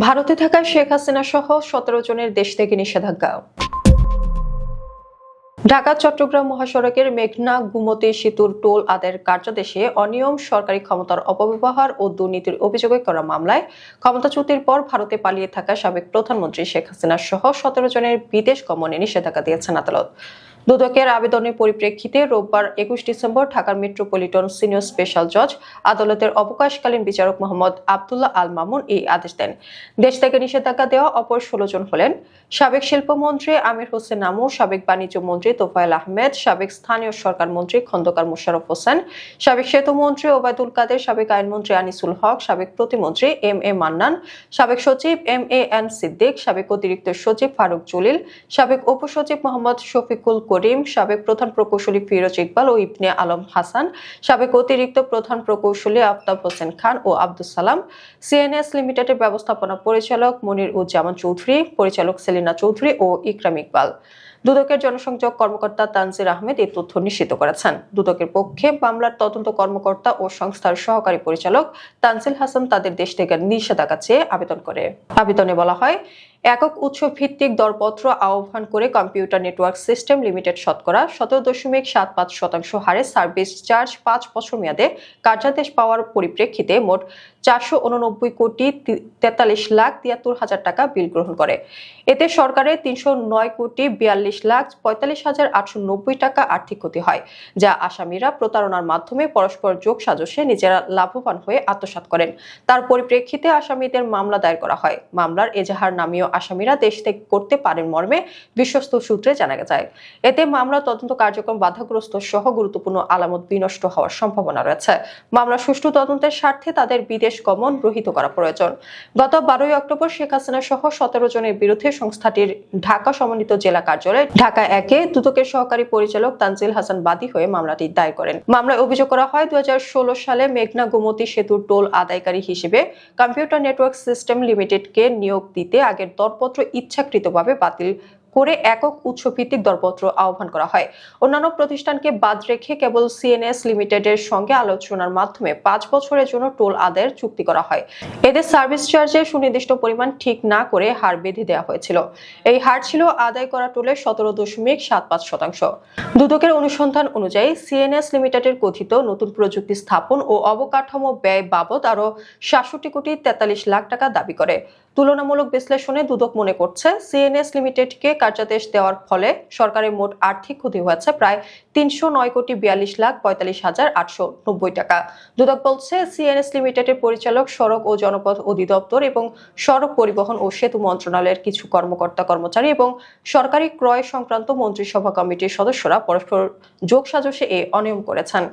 ভারতে থাকা শেখ হাসিনা সহ ১৭ জনের দেশ থেকে নিষেধাজ্ঞা। ঢাকা চট্টগ্রাম মহাসড়কের মেঘনা গোমতী সেতুর টোল আদায়ের কার্যাদেশে অনিয়ম, সরকারি ক্ষমতার অপব্যবহার ও দুর্নীতির অভিযোগে করা মামলায় ক্ষমতাচ্যুতির পর ভারতে পালিয়ে থাকা সাবেক প্রধানমন্ত্রী শেখ হাসিনা সহ ১৭ জনের বিদেশ গমনে নিষেধাজ্ঞা দিয়েছেন আদালত। দুদকের আবেদনের পরিপ্রেক্ষিতে রোববার ২১ ডিসেম্বর ঢাকার মেট্রোপলিটন সিনিয়র স্পেশাল জজ আদালতের অবকাশকালীন বিচারক মোহাম্মদ আবদুল্লাহ আল মামুন এই আদেশ দেন। দেশ থেকে নিষেধাজ্ঞা দেওয়া অপর ১৬ জন হলেন সাবেক শিল্পমন্ত্রী আমির হোসেন আমু, সাবেক বাণিজ্য মন্ত্রী তোফায়েল আহমেদ, সাবেক স্থানীয় সরকার মন্ত্রী খন্দকার মোশাররফ হোসেন, সাবেক সেতু মন্ত্রী ওবায়দুল কাদের, সাবেক আইনমন্ত্রী আনিসুল হক, সাবেক প্রতিমন্ত্রী এম এ মান্নান, সাবেক সচিব এম এ এন সিদ্দিক, সাবেক অতিরিক্ত সচিব ফারুক জলিল, সাবেক উপসচিব মোহাম্মদ শফিকুল করিম, সাবেক প্রধান প্রকৌশলী ফিরোজ ইকবাল ও ইবনে আলম হাসান, সাবেক অতিরিক্ত প্রধান প্রকৌশলী আফতাব হোসেন খান ও আব্দুস সালাম, সিএনএস লিমিটেডের ব্যবস্থাপনা পরিচালক মনির উজ্জামান চৌধুরী, পরিচালক সেলিনা চৌধুরী ও ইকরাম ইকবাল। দুদকের জনসংযোগ কর্মকর্তা তানজির আহমেদ এই তথ্য নিশ্চিত করেছেন। দুদকের পক্ষে মামলার তদন্ত কর্মকর্তা ও সংস্থার সহকারী পরিচালক তানজিল হাসান তাদের দেশ থেকে নিষেধাজ্ঞা চেয়ে আবেদন করে। আবেদনে বলা হয়, একক উৎস ভিত্তিক দরপত্র আহ্বান করে কম্পিউটার নেটওয়ার্ক সিস্টেম লিমিটেড শতকরা ১৭.৭৫% হারে সার্ভিস চার্জ ৫ বছর মেয়াদে কার্যাদেশ পাওয়ার পরিপ্রেক্ষিতে মোট ৪৮৯,৪৩,৭৩,হাজার টাকা বিল গ্রহণ করে। এতে সরকারের ৩০৯,৪২,৪৫,৮৯০ টাকা আর্থিক ক্ষতি হয়, যা আসামিরা প্রতারণার মাধ্যমে পরস্পর যোগ সাজশে নিজেরা লাভবান হয়ে আত্মসাৎ করেন। তার পরিপ্রেক্ষিতে আসামিদের মামলা দায়ের করা হয়। মামলার এজাহার নামীয় আসামিরা দেশ ত্যাগ করতে পারেন মর্মে বিশ্বস্ত সূত্রে জানা যায়। এতে মামলা তদন্ত কার্যক্রম বাধাগ্রস্ত সহ গুরুত্বপূর্ণ আলামত বিনষ্ট হওয়ার সম্ভাবনা রয়েছে। মামলার সুষ্ঠু তদন্তের স্বার্থে তাদের বিদেশ গমন রহিত করা প্রয়োজন। গত ১২ অক্টোবর শেখ হাসিনা সহ ১৭ জনের বিরুদ্ধে সংস্থাটির ঢাকা সমন্বিত জেলা কার্যালয় ঢাকা ১-এ দুদকের সহকারী পরিচালক তানজিল হাসান বাদী হয়ে মামলাটি দায়ের করেন। মামলায় অভিযোগ করা হয়, ২০১৬ সালে মেঘনা গোমতী সেতুর টোল আদায়কারী হিসেবে কম্পিউটার নেটওয়ার্ক সিস্টেম লিমিটেডকে নিয়োগ দিতে আগের দরপত্র ইচ্ছাকৃতভাবে বাতিল করে একক উৎসভিত্তিক দরপত্র আহ্বান করা হয়। অন্যান্য প্রতিষ্ঠানকে বাদ রেখে কেবল সিএনএস লিমিটেডের সঙ্গে আলোচনার মাধ্যমে ৫ বছরের জন্য টোল আদায়ের চুক্তি করা হয়। এদের সার্ভিস চার্জের সুনির্দিষ্ট পরিমাণ ঠিক না করে হার বেঁধে দেওয়া হয়েছিল। এই হার ছিল আদায় করা টোলের ১৭.৭৫%। দুদকের অনুসন্ধান অনুযায়ী সিএনএস লিমিটেডের কথিত নতুন প্রযুক্তি স্থাপন ও অবকাঠামো ব্যয় বাবদ আরো ৬৭,৪৩,০০,০০০ টাকা দাবি করে। তুলনামূলক বিশ্লেষণে দুদক মনে করছে, সিএনএস লিমিটেডকে কার্যাদেশ দেওয়ার ফলে সরকারের মোট আর্থিক ক্ষতি হয়েছে প্রায় ৩০৯,৪২,৮৯০ টাকা। দুদক বলছে, সিএনএস লিমিটেডের পরিচালক, সড়ক ও জনপথ অধিদপ্তর এবং সড়ক পরিবহন ও সেতু মন্ত্রণালয়ের কিছু কর্মকর্তা কর্মচারী এবং সরকারি ক্রয় সংক্রান্ত মন্ত্রিসভা কমিটির সদস্যরা পরস্পর যোগসাজশে এ অনিয়ম করেছেন।